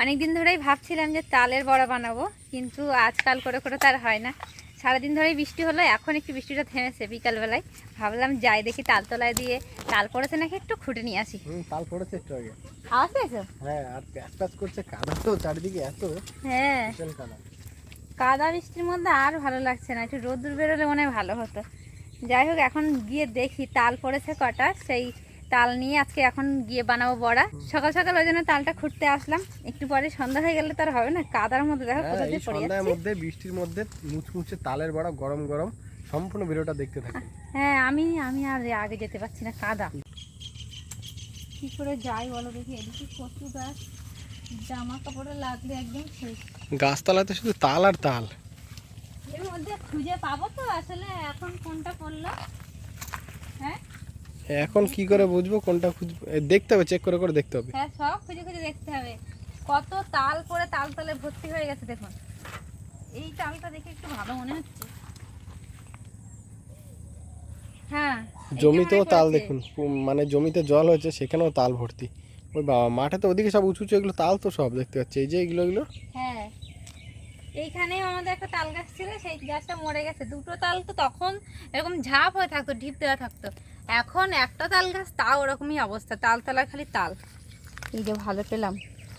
অনেকদিন ধরেই ভাবছিলাম যে তালের বড়া বানাবো, কিন্তু আজকাল করে করে তার হয় না। সারাদিন ধরেই বৃষ্টি হলো, এখন একটু বৃষ্টিটা থেমেছে বিকালবেলায়। ভাবলাম যাই দেখি তালতলায় দিয়ে তাল পড়েছে নাকি একটু খুঁটে নিয়ে আসি। তাল পড়েছে একটু আগে। আওয়াজ পেয়েছো? হ্যাঁ, আর প্যাচ প্যাচ করছে, কাদা তো চারিদিকে এত। হ্যাঁ, বিশাল কাদা। কাদা বৃষ্টির মধ্যে আর ভালো লাগছে না, একটু রোদ্দুর বেরোলে মনে হয় ভালো হতো। যাই হোক, এখন গিয়ে দেখি তাল পড়েছে কটা, সেই তাল নিয়ে আজকে এখন গিয়ে বানাবো বড়া। সকাল সকাল ওই জন্য তালটা খুঁটতে আসলাম। একটু পরে সন্ধ্যা হয়ে গেলে তার হবে না, কাদার মধ্যে দেখো কোথা দিয়ে পড়ে সন্ধ্যার যাচ্ছে। মধ্যে বৃষ্টির মধ্যে মুচমুচে তালের বড়া গরম গরম, সম্পূর্ণ ভিডিওটা দেখতে থাকুন। হ্যাঁ, আমি আমি আর আগে যেতে পারছি না, কাদা। কি করে যাই বলো দেখি, এদিকে কচু গাছ, জামা কাপড়ে লাগলে একদম শেষ। গাছতলাতে শুধু তাল আর তাল। এর মধ্যে খুঁজে পাবো তো আসলে এখন কোনটা পড়লো? হ্যাঁ, এখন কি করে বুঝবো কোনটা খুঁজবো? দেখতে হবে, চেক করে করে দেখতে হবে। হ্যাঁ, সব খুঁজে খুঁজে দেখতে হবে। কত তাল পরে তাল তলে ভর্তি হয়ে গেছে দেখুন। এই তালটা দেখে একটু ভালো মনে হচ্ছে। হ্যাঁ, জমিতেও তাল দেখুন, মানে জমিতে জল হয়েছে সেখানেও তাল ভর্তি। ওই বাবা, মাঠে তো ওদিকে সব উঁচু উঁচু, এগুলো তাল তো সব দেখতে পাচ্ছি, এই যে এগুলো এগুলো। হ্যাঁ, এইখানেও আমাদের একটা তাল গাছ ছিল, সেই গাছটা মরে গেছে। দুটো তাল তো তখন এরকম ঝাঁপ হয়ে থাকতো, ঢিপ দেওয়া থাকতো। এখন একটা তাল গাছ, তাও ওরকমই অবস্থা, তাল তলায় খালি তাল। এই যে ভালো পেলাম,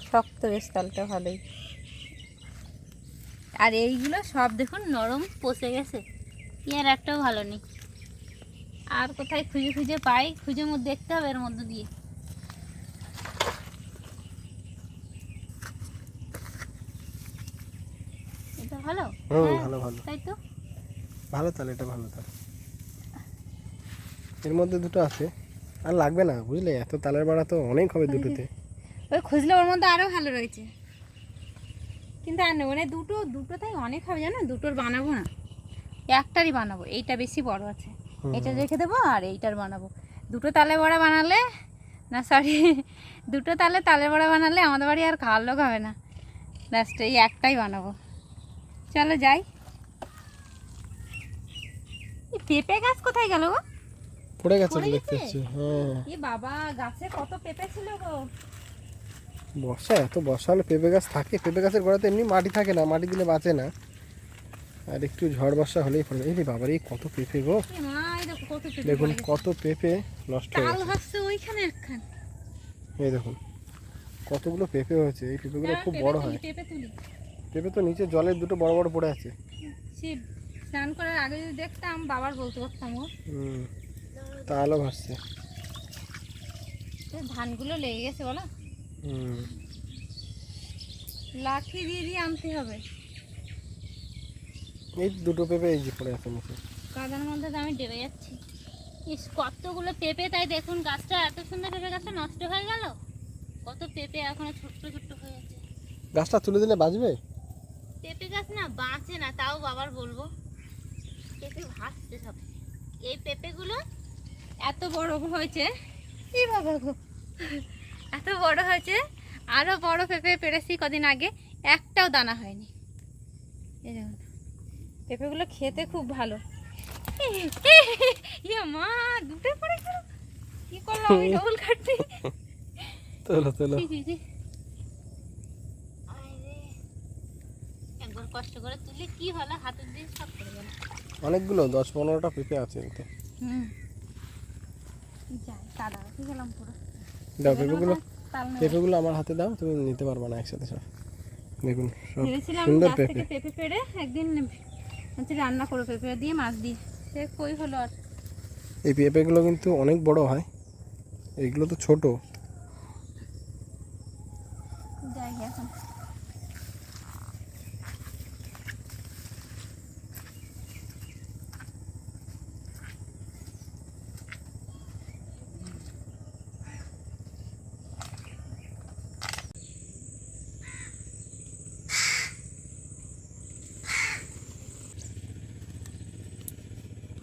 শক্ত বেশ তালটা, ভালোই। আর এইগুলো সব দেখুন নরম, পচে গেছে, কি আর একটাও ভালো নেই। আর কোথায় খুঁজে খুঁজে পাই, খুঁজে দেখতে হবে এর মধ্যে দিয়ে। এটা ভালো, হ্যাঁ, ভালো ভালো তাই তো। ভালো তাল, এটা ভালো তাল। এর মধ্যে দুটো আছে, আর লাগবে না বুঝলে, এত তালের বড়া তো অনেক হবে দুটোতে। ওই খুঁজলে ওর মধ্যে আরো ভালো রয়েছে, কিন্তু আর মানে দুটো দুটোতেই অনেক হবে জানো। দুটোর বানাবো না, একটারই বানাবো। এইটা বেশি বড় আছে, এটা রেখে দেবো, আর এইটার বানাবো। দুটো তালে বড়া বানালে, না সরি, দুটো তালের বড়া বানালে আমাদের বাড়ি আর খাওয়ার লোক হবে না। লাস্ট এই একটাই বানাবো। চলো যাই। এই পেঁপে গাছ কোথায় গেল গো? পড়ে গেছে পড়ে দেখতে গেছে? পাচ্ছি, হ্যাঁ। এ বাবা, গাছে কত পেঁপে ছিল গো। বর্ষা, এত বর্ষা হলে পেঁপে গাছ থাকে? পেঁপে গাছের গোড়াতে এমনি মাটি থাকে না, মাটি দিলে বাঁচে না, আর একটু ঝড় বর্ষা হলেই পড়ে। এই বাবার, এই কত পেঁপে গো, এ মা, এই দেখো কত পেঁপে দেখুন পড়ে গেছে। কত পেঁপে নষ্ট হয়ে তাল গেছে। হচ্ছে ওইখানে একখান। এই দেখুন কতগুলো পেঁপে হয়েছে, এই পেঁপেগুলো দাঁড়াও, খুব পেঁপে বড় তুলি, হয়। পেঁপে তুলি। পেঁপে তো নিচে জলের দুটো বড় বড় পড়ে আছে। সে স্নান করার আগে যদি দেখতাম, বাবার বলতে পারতাম ও। তালও ভাসছে। ধানগুলো লেগে গেছে বলো, হুম। লাঠি দিয়ে দিয়ে আনতে হবে। এই দুটো পেঁপে এই যে পড়ে আছে নিচে। কাদার মধ্যে তো আমি ডেবে যাচ্ছি। ইস, কতগুলো পেঁপে, তাই দেখুন গাছটা এত সুন্দর, পেঁপে গাছটা নষ্ট হয়ে গেল। কত পেঁপে এখনো ছোট্ট ছোট্ট হয়ে আছে। গাছটা তুলে দিলে বাঁচবে? পেঁপে গাছ না বাঁচে না, তাও বাবার বলবো। পেঁপে ভাসছে সব। এই পেঁপেগুলো এত বড় হয়েছে, এই বাবা গো, এত বড় হয়েছে। আরো বড় পেঁপে পেরেছি কদিন আগে, একটাও দানা হয়নি। এই দেখুন, পেঁপেগুলো খেতে খুব ভালো। ইয়ে মা, দুটো পড়ে গেল, কি করলাম আমি ডবল কাটতে। তোলো তোলো। একবার কষ্ট করে তুলি, কি হলো, হাতের দিয়ে সব পড়ে গেল। অনেকগুলো 10-15টা পেঁপে আছে এতে। যাই, কাদা হয়ে গেলাম পুরো। দাও পেঁপেগুলো, তাল নেবো। পেঁপেগুলো আমার হাতে দাও, তুমি নিতে পারবে না একসাথে সব। দেখুন সব ভেবেছিলাম সুন্দর গাছ পেঁপে। থেকে পেঁপে পেড়ে একদিন হচ্ছে রান্না করো, পেঁপে দিয়ে মাছ দিয়ে। সে কই হলো আর। এই পেঁপেগুলো কিন্তু অনেক বড় হয়, এইগুলো তো ছোট। যাই এখন।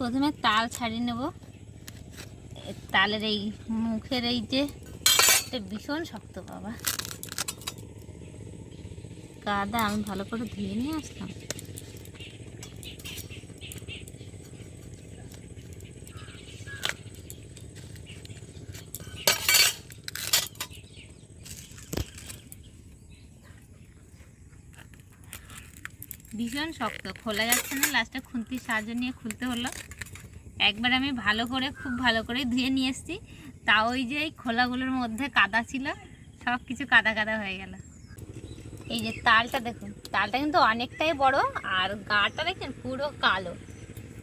প্রথমে তাল ছাড়িয়ে নেব। তালের এই মুখের এই যে, এটা ভীষণ শক্ত বাবা, কাদা। আমি ভালো করে ধুয়ে নিয়ে আসলাম। ভীষণ শক্ত, খোলা যাচ্ছে না, লাস্টে খুন্তির সাহায্য নিয়ে খুলতে হলো। একবার আমি ভালো করে, খুব ভালো করে ধুয়ে নিয়ে এসেছি, তাও ওই যে এই খোলাগুলোর মধ্যে কাদা ছিল, সব কিছু কাদা কাদা হয়ে গেল। এই যে তালটা দেখুন, তালটা কিন্তু অনেকটাই বড়, আর গাটা দেখেন পুরো কালো,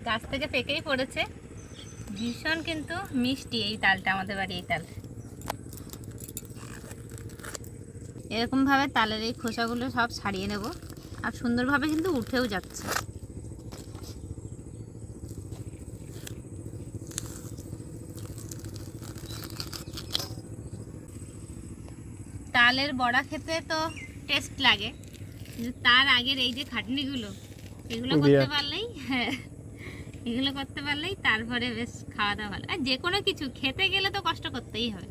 গাছ থেকে পেকেই পড়েছে। ভীষণ কিন্তু মিষ্টি এই তালটা, আমাদের বাড়ি এই তাল। এরকমভাবে তালের এই খোসাগুলো সব ছাড়িয়ে নেব, আর সুন্দরভাবে কিন্তু উঠেও যাচ্ছে। তালের বড়া খেতে তো টেস্ট লাগে, কিন্তু তার আগের এই যে খাটনিগুলো, এগুলো করতে পারলেই, হ্যাঁ এগুলো করতে পারলেই তারপরে বেশ খাওয়া দাওয়া ভালো। আর যে কোনো কিছু খেতে গেলে তো কষ্ট করতেই হবে।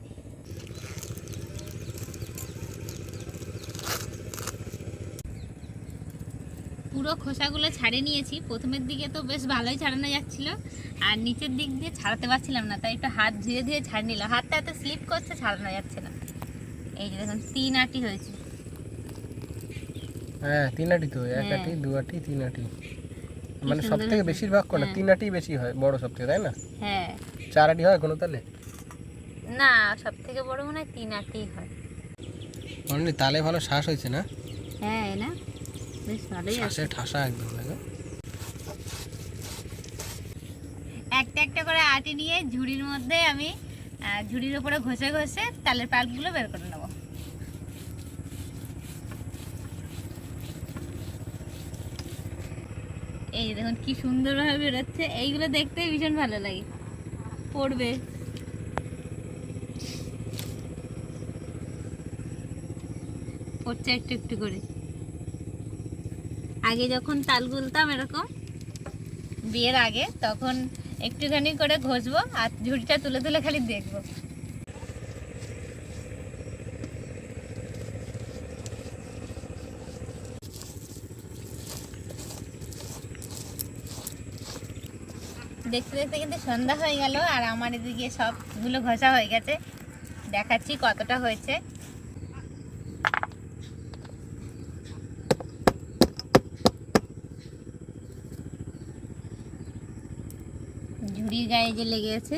পুরো খোসাগুলো ছাড়িয়ে নিয়েছি। প্রথমের দিকে তো বেশ ভালোই ছাড়ানো যাচ্ছিল, আর নিচের দিক দিয়ে ছাড়াতে পারছিলাম না, তাই একটু হাত ধীরে ধীরে ছাড়িয়ে নিলাম। হাতটা এত স্লিপ করছে, ছাড়ানো যাচ্ছে না। এই যে দেখুন 3 আটি হয়েছে। হ্যাঁ 3 আটি তো, 1 আটি 2 আটি 3 আটি, মানে সব থেকে বেশিরভাগ কোনটা 3 আটি বেশি হয়, বড় সব থেকে, তাই না? হ্যাঁ 4 আটি হয় কোনো তালে? না, সব থেকে বড় মনে হয় 3 আটি হয়। মানে তালে ভালো শ্বাস হয়েছে না? হ্যাঁ না, বেশ ভালোই আছে। শ্বাসে ঠাসা একদম লাগে। একটা একটা করে আটি নিয়ে ঝুড়ির মধ্যে আমি ঝুড়ির উপরে ঘষে ঘষে তালের পাল্পগুলো বের করে নেব। এই দেখুন কি সুন্দরভাবে বেরোচ্ছে, এইগুলো দেখতে ভীষণ ভালো লাগে। পড়বে, পড়ছে একটু একটু করে। আগে যখন তাল গুলতাম এরকম বিয়ের আগে, তখন একটুখানি করে ঘষবো আর ঝুড়িটা তুলে তুলে খালি দেখবো। দেখতে দেখতে কিন্তু সন্ধ্যা হয়ে গেল, আর আমার এদিকে সবগুলো ঘষা হয়ে গেছে। দেখাচ্ছি কতটা হয়েছে। ঝুড়ির গায়ে যে লেগে আছে,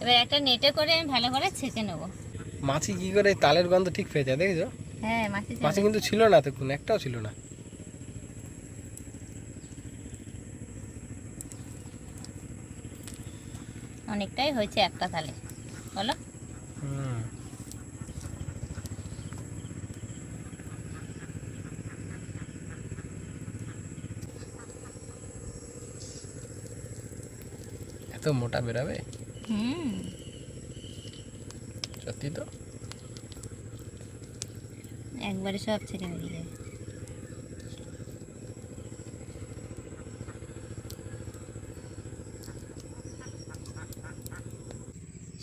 এবার একটা নেটে করে আমি ভালো করে ছেঁচে নেবো। মাছি কি করে তালের গন্ধ ঠিক পেয়ে যায় দেখেছো? হ্যাঁ মাছি মাছি কিন্তু ছিল না তখন, একটাও ছিল না। অনেকটাই হয়েছে একটা তালে, বলো। এত মোটা বেরাবে? হুম, সত্যি তো। একবারে সব ছেড়ে বেরিয়ে যাবে।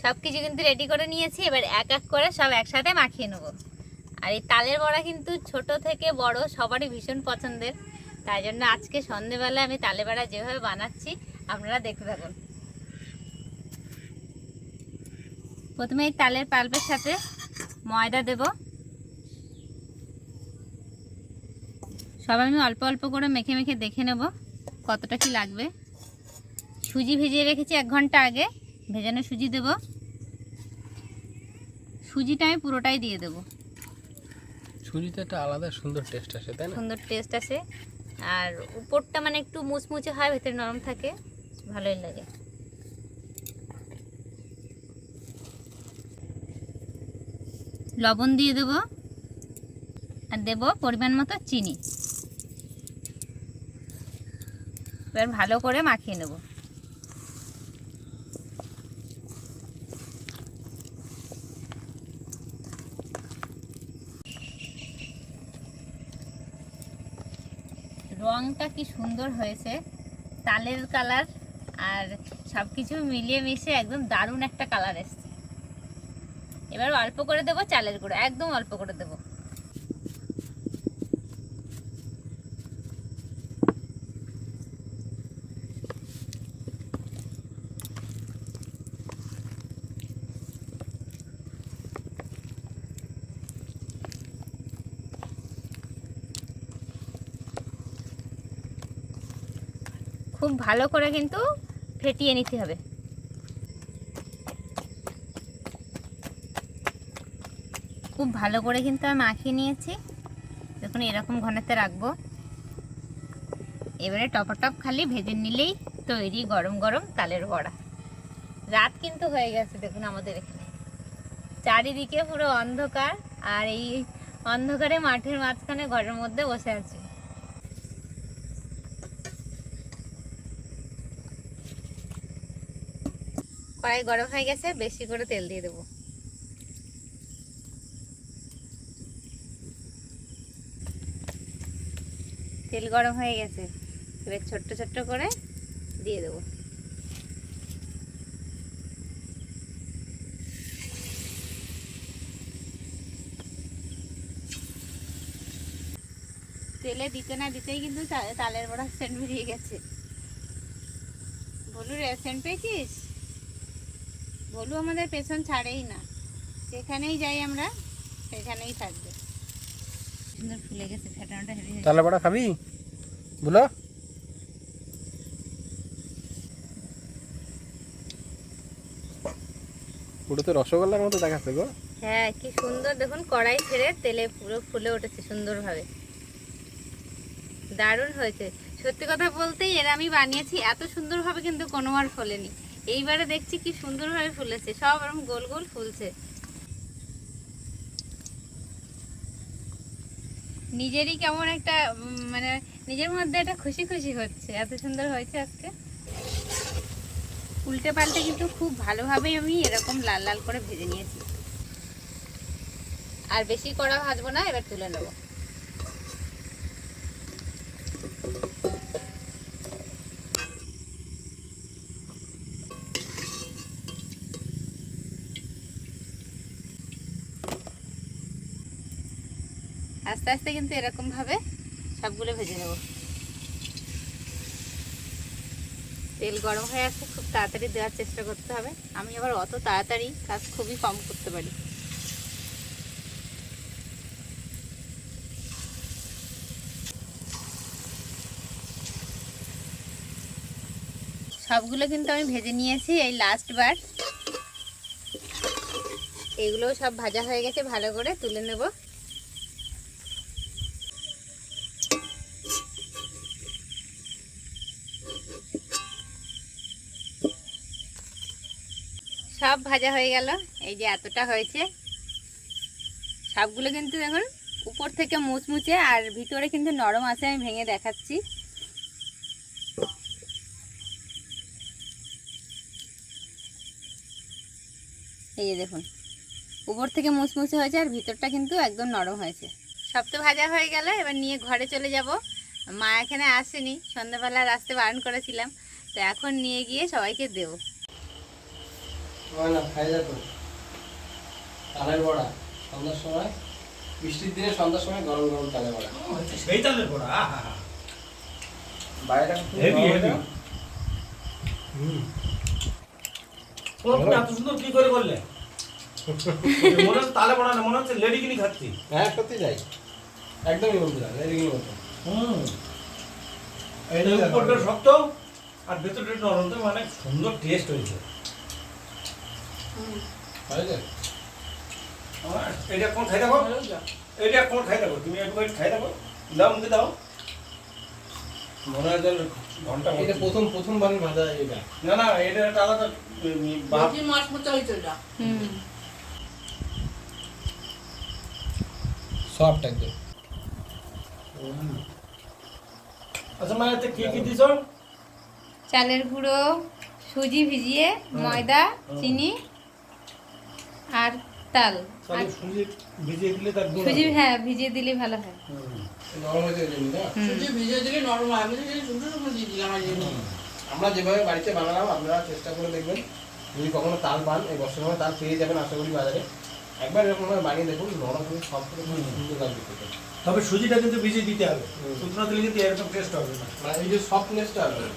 সব কিছু কিন্তু রেডি করে নিয়েছি, এবার এক এক করে সব একসাথে মাখিয়ে নেবো। আর এই তালের বড়া কিন্তু ছোট থেকে বড় সবারই ভীষণ পছন্দের, তাই জন্য আজকে সন্ধেবেলা আমি তালের বড়া যেভাবে বানাচ্ছি আপনারা দেখতে থাকুন। প্রথমে এই তালের পাল্পের সাথে ময়দা দেব। সব আমি অল্প অল্প করে মেখে মেখে দেখে নেব কতটা কি লাগবে। সুজি ভিজিয়ে রেখেছি 1 ঘন্টা আগে, ভেজানো সুজি দেব। সুজিটা আমি পুরোটাই দিয়ে দেব। সুজিতে একটা আলাদা সুন্দর টেস্ট আসে, তাই না? সুন্দর টেস্ট আসে, আর উপরটা মানে একটু মুচমুচে হয়, ভেতরে নরম থাকে, ভালোই লাগে। লবণ দিয়ে দেব, আর দেব পরিমাণ মতো চিনি। এবার ভালো করে মাখিয়ে নেব। রংটা কি সুন্দর হয়েছে, তালের কালার আর সব কিছু মিলিয়ে মিশে একদম দারুণ একটা কালার এসছে। এবার অল্প করে দেবো চালের গুঁড়ো, একদম অল্প করে দেবো। খুব ভালো করে কিন্তু ফেটিয়ে নিতে হবে। খুব ভালো করে কিন্তু আমি মাখিয়ে নিয়েছি, দেখুন এরকম ঘনত্বে রাখবো। এবারে টপাটপ খালি ভেজে নিলেই তৈরি গরম গরম তালের বড়া। রাত কিন্তু হয়ে গেছে, দেখুন আমাদের এখানে চারিদিকে পুরো অন্ধকার, আর এই অন্ধকারে মাঠের মাঝখানে ঘরের মধ্যে বসে আছি। কড়াই গরম হয়ে গেছে, বেশি করে তেল দিয়ে দেবো। তেল গরম হয়ে গেছে, এবার ছোট্ট ছোট্ট করে দিয়ে দেবো। তেলে দিতে না দিতেই কিন্তু তালের বড়া সেন্ট বেরিয়ে গেছে। বলু রে, সেন্ট পেয়েছিস? বলু আমাদের পেছন ছাড়েই না, যেখানেই যাই আমরা সেখানেই থাকবে। সুন্দর ফুলে গেছে, ফেটানোটা হেভি হয়েছে। তালের বড়া খাবি বলো? পুরো তো রসগোল্লার মতো দেখাচ্ছে গো। হ্যাঁ, কি সুন্দর দেখুন, কড়াই ছেড়ে তেলে পুরো ফুলে উঠেছে সুন্দরভাবে, দারুণ হয়েছে। সত্যি কথা বলতেই এর আমি বানিয়েছি, এত সুন্দরভাবে কিন্তু কোনোবার ফোলেনি। এইবারে দেখছি কি সুন্দরভাবে ফুলেছে, সব এরকম গোল গোল ফুলছে। নিজেরই কেমন একটা মানে নিজের মধ্যে একটা খুশি খুশি হচ্ছে, এত সুন্দর হয়েছে আজকে। উল্টে পাল্টে কিন্তু খুব ভালোভাবে আমি এরকম লাল লাল করে ভেজে নিয়েছি। আর বেশি কড়া ভাজবো না, এবার তুলে নেবো। আস্তে আস্তে কিন্তু এরকম ভাবে সবগুলো ভেজে নেব। তেল গরম হয়ে আসছে, খুব তাড়াতাড়ি দেওয়ার চেষ্টা করতে হবে। আমি আবার অত তাড়াতাড়ি কাজ খুবই কম করতে পারি। সবগুলো কিন্তু আমি ভেজে নিয়েছি, এই লাস্ট বার। এগুলোও সব ভাজা হয়ে গেছে, ভালো করে তুলে নেব। সব ভাজা হয়ে গেল, এই যে এতটা হয়েছে। সবগুলো কিন্তু দেখুন উপর থেকে মুচমুচে আর ভিতরে কিন্তু নরম আছে, আমি ভেঙে দেখাচ্ছি। এই যে দেখুন, উপর থেকে মুচমুচে হয়েছে আর ভিতরটা কিন্তু একদম নরম হয়েছে। সব তো ভাজা হয়ে গেল, এবার নিয়ে ঘরে চলে যাব। মা এখানে আসেনি, সন্ধ্যাবেলা আসতে বারণ করেছিলাম, তো এখন নিয়ে গিয়ে সবাইকে দেবো। খাই যাবো তালের বড়া সন্ধ্যার সময়, বৃষ্টির দিনে সন্ধ্যার সময় গরম গরম তালের বড়া। সেই তালের বড়া, বাইরেটা হেভি হেভি। এত সুন্দর কি করে করলে? মনে হচ্ছে তালে বড়া না, মনে হচ্ছে লেডিকিনি খাচ্ছি। হ্যাঁ সত্যি যাই, একদমই বলতে চাই এদিকে মতো। এই উপরটা শক্ত আর ভেতরটা নরম, তো মানে সুন্দর টেস্ট হয়েছে। এটা কোন খাই থাকো, এটা কোন খাই থাকো, তুমি একটু খাই থাকো, দাও মুখে দাও। মনে হয় যেন ঘন্টা এটা প্রথম বার ভাজা এটা। না না, এটা একটা আলাদা মাছ মতো হয়েছে এটা। সফট একদম। আচ্ছা মা, এতে কি কি দিছো? চালের গুঁড়ো, সুজি ভিজিয়ে, ময়দা, চিনি আর তাল। আর সুজি ভিজিয়ে দিলে তার গুণ সুজি, আছে। হ্যাঁ ভিজিয়ে দিলে ভালো হয়। নরম হয়েছে ওই জন্য না? সুজি ভিজিয়ে দিলে নরম হয়। আমি শুকনো শুকনো দিয়ে দিলাম আর এই আমরা যেভাবে বাড়িতে বানালাম আপনারা চেষ্টা করে দেখবেন। যদি কখনো তাল পান, এই বর্ষার সময় তাল পেয়ে যাবেন আশা করি বাজারে। একবার এরকমভাবে বানিয়ে দেখুন, নরম হয়ে সব থেকে সুন্দর লাগবে খেতে। তবে সুজিটা কিন্তু ভিজিয়ে দিতে হবে, শুকনো দিলে কিন্তু এরকম টেস্ট হবে না। মানে এই যে সফটনেসটা আসবে।